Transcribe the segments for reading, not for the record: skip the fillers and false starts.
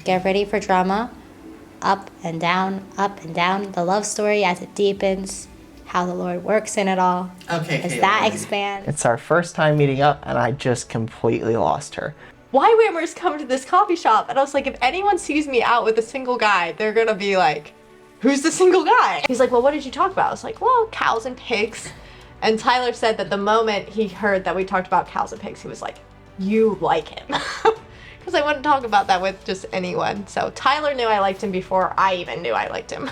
Get ready for drama. Up and down, the love story as it deepens, how the Lord works in it all. Okay, as Caitlin. that expands. It's our first time meeting up, and I just completely lost her. YWAMers come to this coffee shop, and I was like, if anyone sees me out with a single guy, they're gonna be like, who's the single guy? He's like, well, what did you talk about? I was like, well, cows and pigs. And Tyler said that the moment he heard that we talked about cows and pigs, he was like, you like him. Because I wouldn't talk about that with just anyone. So Tyler knew I liked him before I even knew I liked him.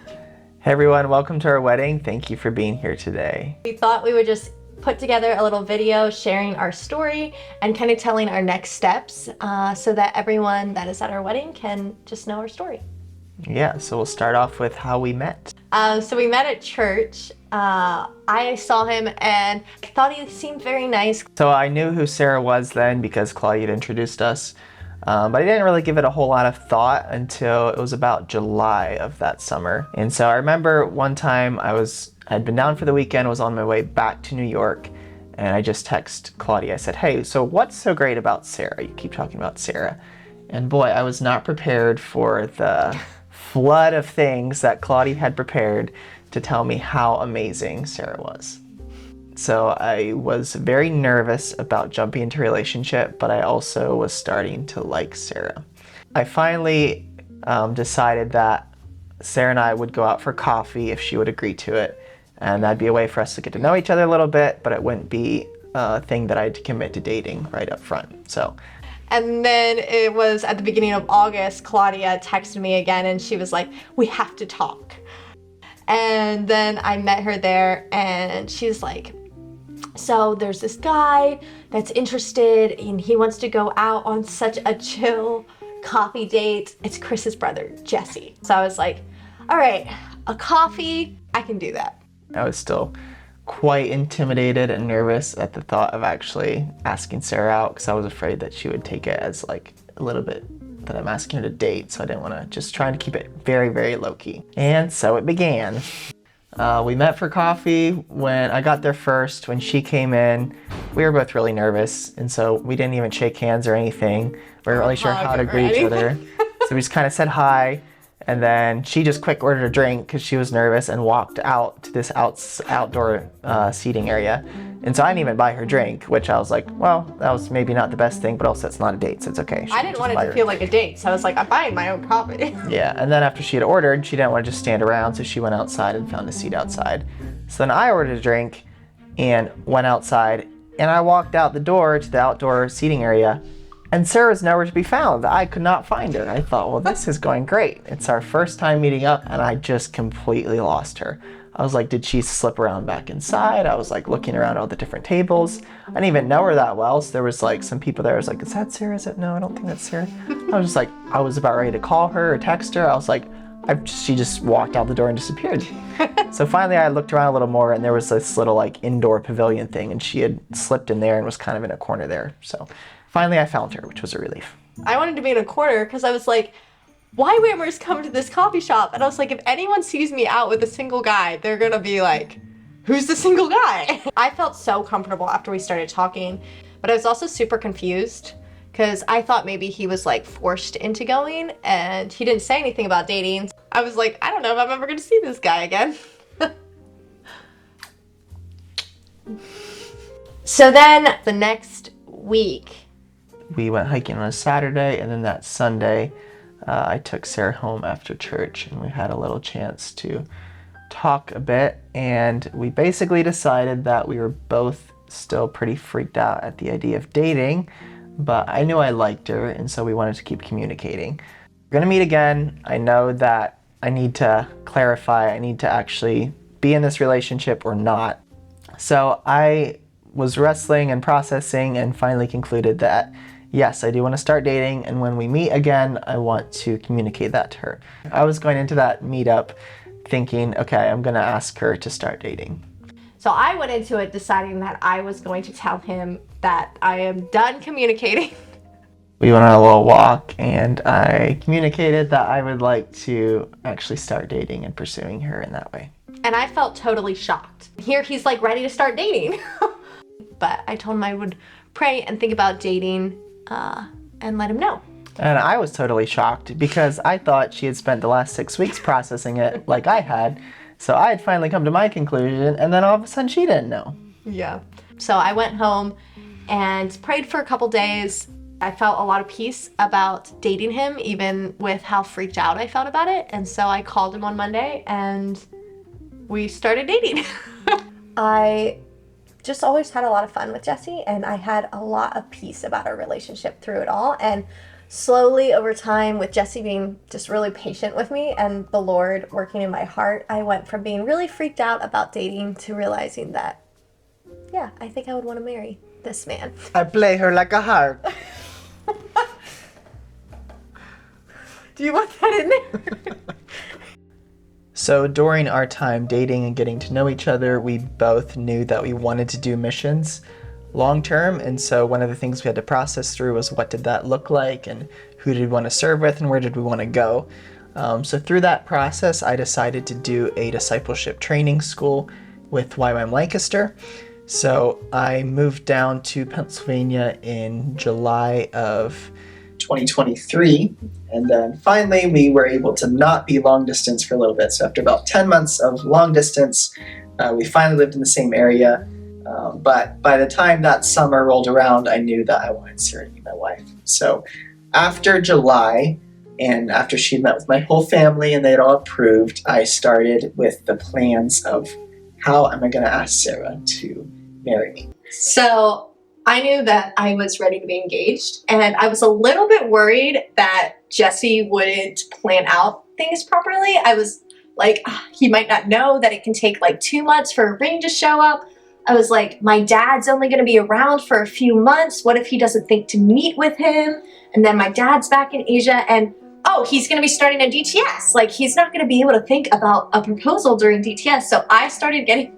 Hey everyone, welcome to our wedding. Thank you for being here today. We thought we would just put together a little video sharing our story and kind of telling our next steps so that everyone that is at our wedding can just know our story. Yeah, so we'll start off with how we met. So we met at church. I saw him and I thought he seemed very nice. So I knew who Sarah was then because Claudia had introduced us, but I didn't really give it a whole lot of thought until it was about July of that summer. And so I remember one time I'd been down for the weekend, was on my way back to New York, and I just texted Claudia. I said, hey, so what's so great about Sarah? You keep talking about Sarah. And boy, I was not prepared for the flood of things that Claudia had prepared to tell me how amazing Sarah was. So I was very nervous about jumping into a relationship, but I also was starting to like Sarah. I finally decided that Sarah and I would go out for coffee if she would agree to it, and that'd be a way for us to get to know each other a little bit, but it wouldn't be a thing that I had to commit to dating right up front. So. And then it was at the beginning of August, Claudia texted me again and she was like, we have to talk. And then I met her there and she's like, so there's this guy that's interested and he wants to go out on such a chill coffee date. It's Chris's brother, Jesse. So I was like, all right, a coffee, I can do that. I was still quite intimidated and nervous at the thought of actually asking Sarah out because I was afraid that she would take it as like a little bit that I'm asking her to date, so I didn't want to, just trying to keep it very, very low-key. And so it began. We met for coffee. When I got there first, when she came in, we were both really nervous, and so we didn't even shake hands or anything. We weren't really sure how to greet each other. So we just kind of said hi, and then she just quick ordered a drink because she was nervous and walked out to this outdoor seating area. And so I didn't even buy her drink, which I was like, well, that was maybe not the best thing, but also it's not a date, so it's okay. I didn't want it to feel like a date, so I was like, I'm buying my own coffee. Yeah, and then after she had ordered, she didn't want to just stand around, so she went outside and found a seat outside. So then I ordered a drink and went outside, and I walked out the door to the outdoor seating area, and Sarah's nowhere to be found. I could not find her. I thought, well, this is going great. It's our first time meeting up, and I just completely lost her. I was like, did she slip around back inside? I was like looking around all the different tables. I didn't even know her that well, so there was like some people there. I was like, is that Sarah? Is it? No, I don't think that's Sarah. I was just like, I was about ready to call her or text her. I was like, she just walked out the door and disappeared. So finally I looked around a little more, and there was this little like indoor pavilion thing, and she had slipped in there and was kind of in a corner there. So finally I found her, which was a relief. I wanted to be in a corner because I was like, YWAMers come to this coffee shop. And I was like, if anyone sees me out with a single guy, they're gonna be like, who's the single guy? I felt so comfortable after we started talking, but I was also super confused because I thought maybe he was like forced into going and he didn't say anything about dating. I was like, I don't know if I'm ever gonna see this guy again. So then the next week, we went hiking on a Saturday, and then that Sunday, I took Sarah home after church, and we had a little chance to talk a bit, and we basically decided that we were both still pretty freaked out at the idea of dating, but I knew I liked her, and so we wanted to keep communicating. We're gonna meet again. I know that I need to clarify, I need to actually be in this relationship or not. So I was wrestling and processing and finally concluded that yes, I do want to start dating, and when we meet again, I want to communicate that to her. I was going into that meetup thinking, okay, I'm gonna ask her to start dating. So I went into it deciding that I was going to tell him that I am done communicating. We went on a little walk, and I communicated that I would like to actually start dating and pursuing her in that way. And I felt totally shocked. Here he's like ready to start dating. But I told him I would pray and think about dating and let him know. And I was totally shocked because I thought she had spent the last 6 weeks processing it like I had. So I had finally come to my conclusion, and then all of a sudden she didn't know. Yeah. So I went home and prayed for a couple days. I felt a lot of peace about dating him, even with how freaked out I felt about it. And so I called him on Monday and we started dating. I just always had a lot of fun with Jesse, and I had a lot of peace about our relationship through it all. And slowly over time, with Jesse being just really patient with me and the Lord working in my heart, I went from being really freaked out about dating to realizing that, yeah, I think I would want to marry this man. I play her like a harp. Do you want that in there? So during our time dating and getting to know each other, we both knew that we wanted to do missions long term. And so one of the things we had to process through was what did that look like and who did we want to serve with and where did we want to go. So through that process, I decided to do a discipleship training school with YWAM Lancaster. So I moved down to Pennsylvania in July of 2023. And then finally, we were able to not be long distance for a little bit. So after about 10 months of long distance, we finally lived in the same area. But by the time that summer rolled around, I knew that I wanted Sarah to be my wife. So after July, and after she met with my whole family and they had all approved, I started with the plans of how am I going to ask Sarah to marry me. So I knew that I was ready to be engaged, and I was a little bit worried that Jesse wouldn't plan out things properly. I was like, he might not know that it can take like 2 months for a ring to show up. I was like, my dad's only going to be around for a few months. What if he doesn't think to meet with him? And then my dad's back in Asia, and oh, he's going to be starting a DTS. Like, he's not going to be able to think about a proposal during DTS. So I started getting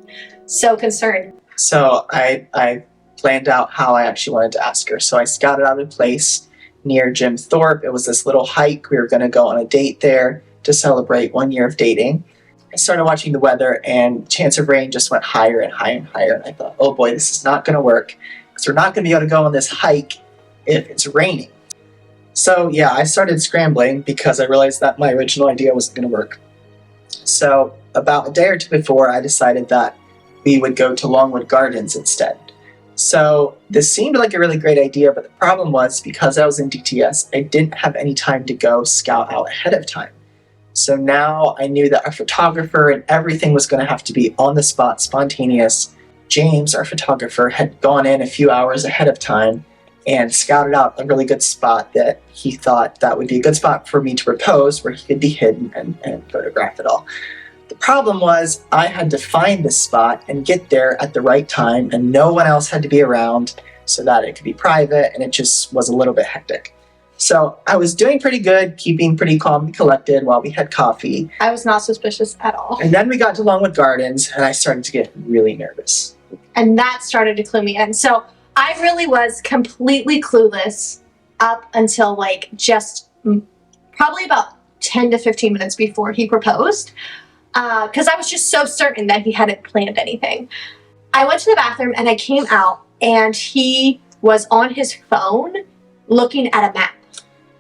so concerned. So I planned out how I actually wanted to ask her. So I scouted out a place near Jim Thorpe. It was this little hike. We were going to go on a date there to celebrate 1 year of dating. I started watching the weather, and chance of rain just went higher and higher and higher. And I thought, oh boy, this is not going to work because we're not going to be able to go on this hike if it's raining. So yeah, I started scrambling because I realized that my original idea wasn't going to work. So about a day or two before, I decided that we would go to Longwood Gardens instead. So this seemed like a really great idea, but the problem was because I was in DTS, I didn't have any time to go scout out ahead of time. So now I knew that our photographer and everything was going to have to be on the spot, spontaneous. James, our photographer, had gone in a few hours ahead of time and scouted out a really good spot that he thought that would be a good spot for me to propose, where he could be hidden and photograph it all. The problem was I had to find this spot and get there at the right time, and no one else had to be around so that it could be private, and it just was a little bit hectic. So I was doing pretty good, keeping pretty calm and collected while we had coffee. I was not suspicious at all. And then we got to Longwood Gardens, and I started to get really nervous. And that started to clue me in. So I really was completely clueless up until like just probably about 10 to 15 minutes before he proposed. Because I was just so certain that he hadn't planned anything. I went to the bathroom and I came out and he was on his phone looking at a map.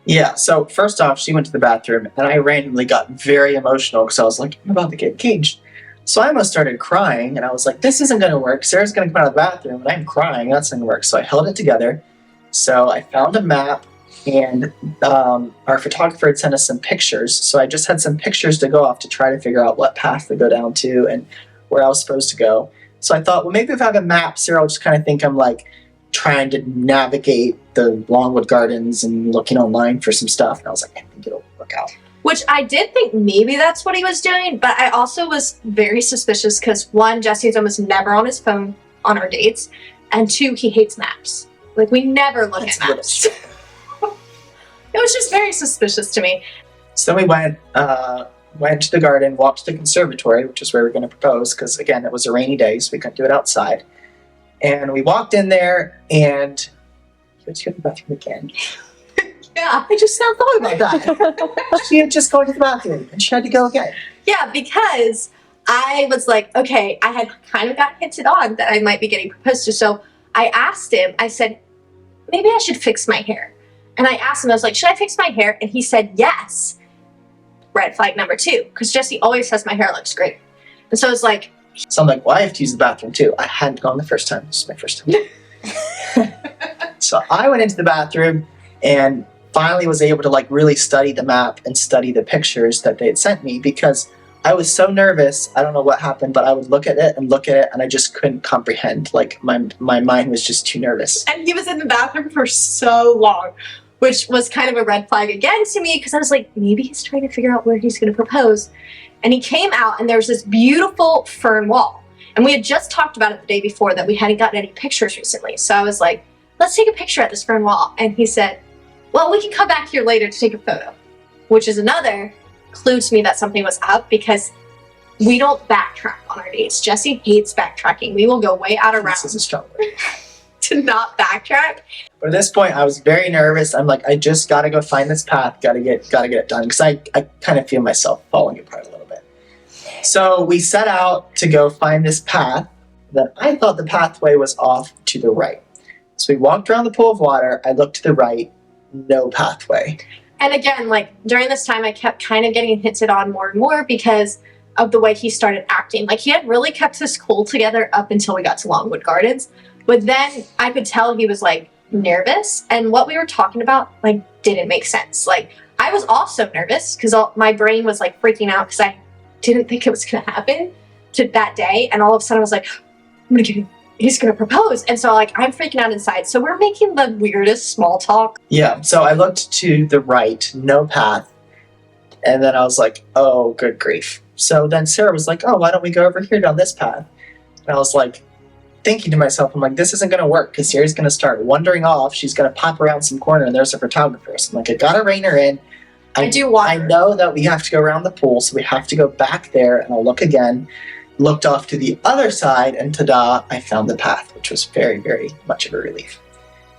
Yeah, so first off, she went to the bathroom and I randomly got very emotional because I was like, I'm about to get engaged. So I almost started crying and I was like, this isn't going to work. Sarah's going to come out of the bathroom and I'm crying. That's not going to work. So I held it together. So I found a map, and our photographer had sent us some pictures. So I just had some pictures to go off to try to figure out what path to go down to and where I was supposed to go. So I thought, well, maybe if I have a map, Sarah will just kind of think I'm like trying to navigate the Longwood Gardens and looking online for some stuff. And I was like, I think it'll work out. Which I did think maybe that's what he was doing, but I also was very suspicious because one, Jesse's almost never on his phone on our dates, and two, he hates maps. Like, we never look at maps. It was just very suspicious to me. So then we went to the garden, walked to the conservatory, which is where we were going to propose, because again, it was a rainy day, so we couldn't do it outside. And we walked in there, and he went to go to the bathroom again. Yeah. I just now thought about that. She had just gone to the bathroom, and she had to go again. Yeah, because I was like, okay, I had kind of got hinted on that I might be getting proposed to. So I asked him, I said, maybe I should fix my hair. And I asked him, I was like, should I fix my hair? And he said, yes. Red flag number 2, because Jesse always says my hair looks great. And so I was like, So I'm like, well, I have to use the bathroom too. I hadn't gone the first time. This is my first time. So I went into the bathroom and finally was able to like really study the map and study the pictures that they had sent me, because I was so nervous. I don't know what happened, but I would look at it and I just couldn't comprehend. Like my mind was just too nervous. and he was in the bathroom for so long, which was kind of a red flag again to me, because I was like, maybe he's trying to figure out where he's going to propose. And he came out and there was this beautiful fern wall. And we had just talked about it the day before that we hadn't gotten any pictures recently. So I was like, let's take a picture at this fern wall. And he said, well, we can come back here later to take a photo, which is another clue to me that something was up, because we don't backtrack on our dates. Jesse hates backtracking. We will go way out of This is route a strong word. to not backtrack. But at this point, I was very nervous. I'm like, I just got to go find this path. Got to get it done, because I kind of feel myself falling apart a little bit. So we set out to go find this path that I thought the pathway was off to the right. So we walked around the pool of water. I looked to the right, no pathway. And again, like during this time, I kept kind of getting hinted on more and more because of the way he started acting. Like he had really kept his cool together up until we got to Longwood Gardens. But then I could tell he was like nervous, and what we were talking about like didn't make sense. Like I was also nervous because my brain was like freaking out because I didn't think it was going to happen to that day. And all of a sudden I was like, I'm going to get him. He's going to propose. And so like I'm freaking out inside. So we're making the weirdest small talk. Yeah, so I looked to the right, no path. And then I was like, oh, good grief. So then Sarah was like, oh, why don't we go over here down this path? And I was like, thinking to myself, I'm like, this isn't going to work, because Sarah's going to start wandering off. She's going to pop around some corner and there's a photographer. So I'm like, I got to rein her in. I do wander. I know that we have to go around the pool, so we have to go back there, and I'll look again. Looked off to the other side, and ta-da, I found the path, which was very, very much of a relief.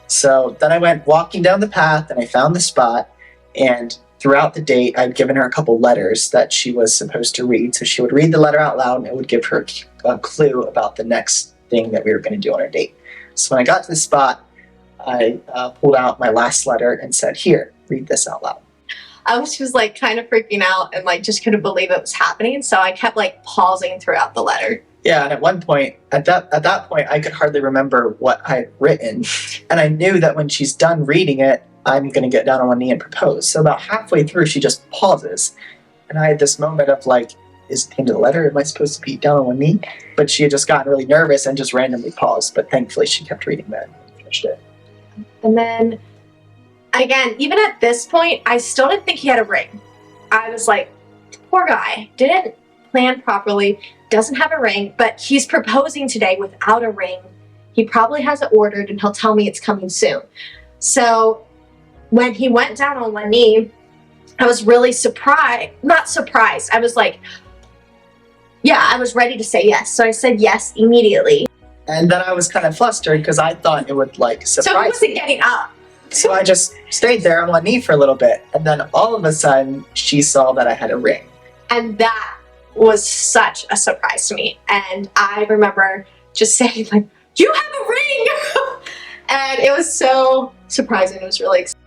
So then I went walking down the path, and I found the spot, and throughout the date, I'd given her a couple letters that she was supposed to read. So she would read the letter out loud, and it would give her a clue about the next thing that we were going to do on our date. So when I got to the spot, I pulled out my last letter and said, here, read this out loud. I was just like kind of freaking out and like just couldn't believe it was happening. So I kept like pausing throughout the letter. Yeah, and at one point, at that point, I could hardly remember what I had written. And I knew that when she's done reading it, I'm going to get down on one knee and propose. So about halfway through, she just pauses. And I had this moment of like, is it the end of the letter? Am I supposed to be down on one knee? But she had just gotten really nervous and just randomly paused. But thankfully, she kept reading that and finished it. And then again, even at this point, I still didn't think he had a ring. I was like, poor guy, didn't plan properly, doesn't have a ring, but he's proposing today without a ring. He probably has it ordered and he'll tell me it's coming soon. So when he went down on one knee, I was really not surprised. I was like, yeah, I was ready to say yes. So I said yes immediately. And then I was kind of flustered because I thought it would like surprise So he wasn't me. getting up. So I just stayed there on one knee for a little bit. And then all of a sudden, she saw that I had a ring. And that was such a surprise to me. And I remember just saying like, you have a ring! And it was so surprising. It was really exciting.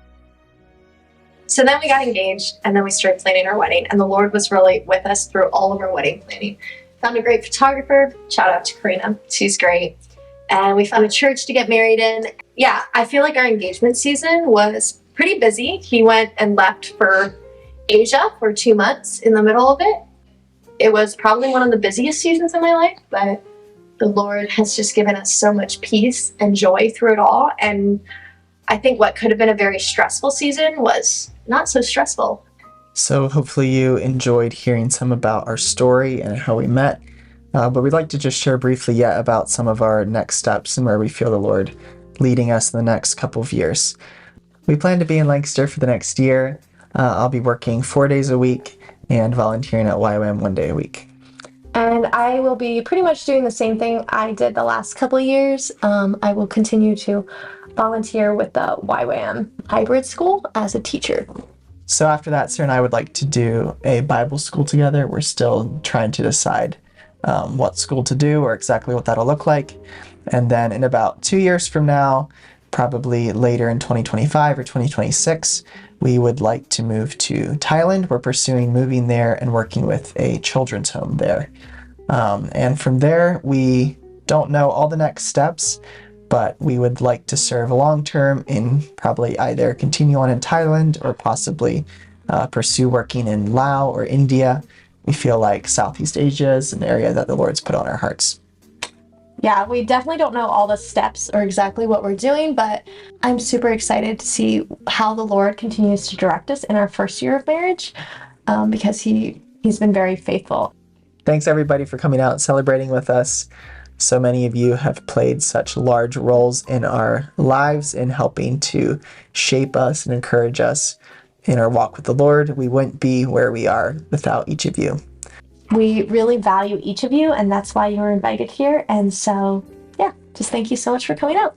So then we got engaged and then we started planning our wedding. And the Lord was really with us through all of our wedding planning. Found a great photographer. Shout out to Karina. She's great. And we found a church to get married in. Yeah, I feel like our engagement season was pretty busy. He went and left for Asia for 2 months in the middle of it. It was probably one of the busiest seasons of my life, but the Lord has just given us so much peace and joy through it all. And I think what could have been a very stressful season was not so stressful. So hopefully you enjoyed hearing some about our story and how we met. But we'd like to just share briefly yet about some of our next steps and where we feel the Lord leading us in the next couple of years. We plan to be in Lancaster for the next year. I'll be working 4 days a week and volunteering at YWAM 1 day a week. And I will be pretty much doing the same thing I did the last couple of years. I will continue to volunteer with the YWAM hybrid school as a teacher. So after that, Sarah and I would like to do a Bible school together. We're still trying to decide what school to do or exactly what that'll look like. And then in about 2 years from now, probably later in 2025 or 2026, we would like to move to Thailand. We're pursuing moving there and working with a children's home there. And from there, we don't know all the next steps, but we would like to serve long term in probably either continue on in Thailand or possibly pursue working in Laos or India. We feel like Southeast Asia is an area that the Lord's put on our hearts. Yeah, we definitely don't know all the steps or exactly what we're doing, but I'm super excited to see how the Lord continues to direct us in our first year of marriage, because He's been very faithful. Thanks everybody for coming out and celebrating with us. So many of you have played such large roles in our lives in helping to shape us and encourage us in our walk with the Lord. We wouldn't be where we are without each of you. We really value each of you, and that's why you're invited here. And so, yeah, just thank you so much for coming out.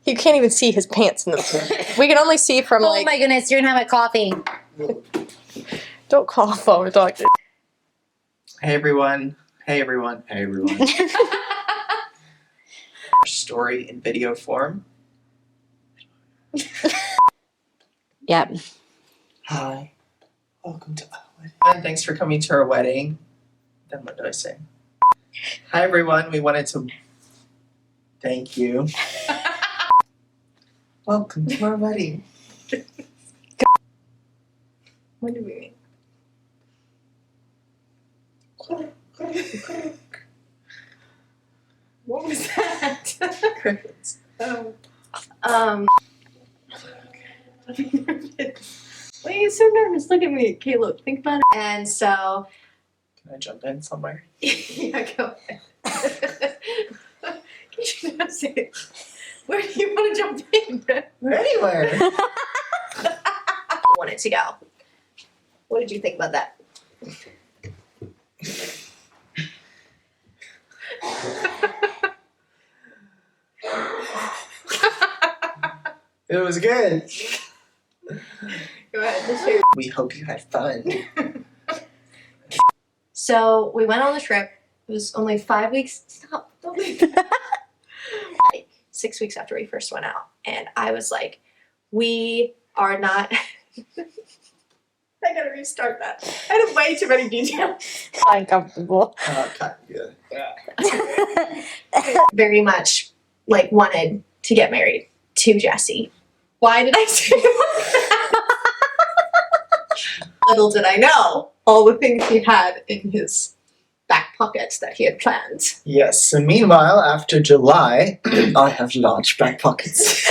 You can't even see his pants in the We can only see from Oh my goodness, you're gonna have a coffee. Don't cough while we're talking. Hey everyone. Hey everyone. Hey everyone. Our story in video form. Yep. Hi. Welcome to our wedding. And thanks for coming to our wedding. Then what do I say? Hi everyone. We wanted to thank you. Welcome to our wedding. What do we mean? What was that? Crickets. Why are you so nervous? Look at me, Caleb. Think about it. And so, Can I jump in somewhere? Yeah, go ahead. You not say it. Where do you want to jump in? Anywhere. I wanted to go. What did you think about that? It was good. Go ahead. Just share. We hope you had fun. So we went on the trip. It was only 5 weeks. Stop. Don't leave. Like 6 weeks after we first went out. And I was like, we are not. I gotta restart that. I had way too many details. Uncomfortable. Very much like wanted to get married to Jesse. Why did I say that? Little did I know all the things he had in his back pockets that he had planned. Yes, and meanwhile, after July, I have large back pockets.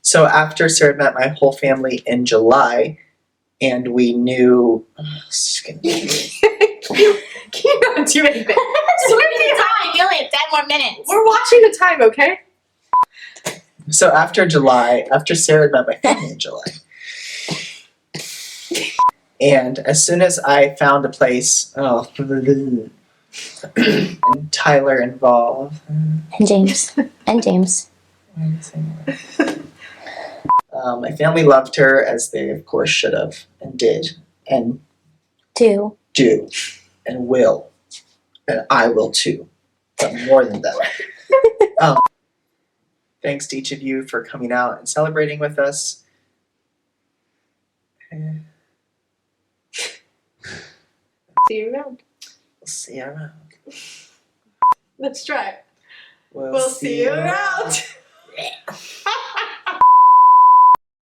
So after Sarah met my whole family in July, and we knew... Can you not do anything? Time. You only have 10 more minutes. We're watching the time, okay? So after July, after Sarah met my family in July, and as soon as I found a place, and Tyler involved, And James. And James. my family loved her, as they of course should have, and did, and 2. do, and will, and I will too, but more than that. Thanks to each of you for coming out and celebrating with us. See you around. We'll see you around. Let's try it. We'll see you around.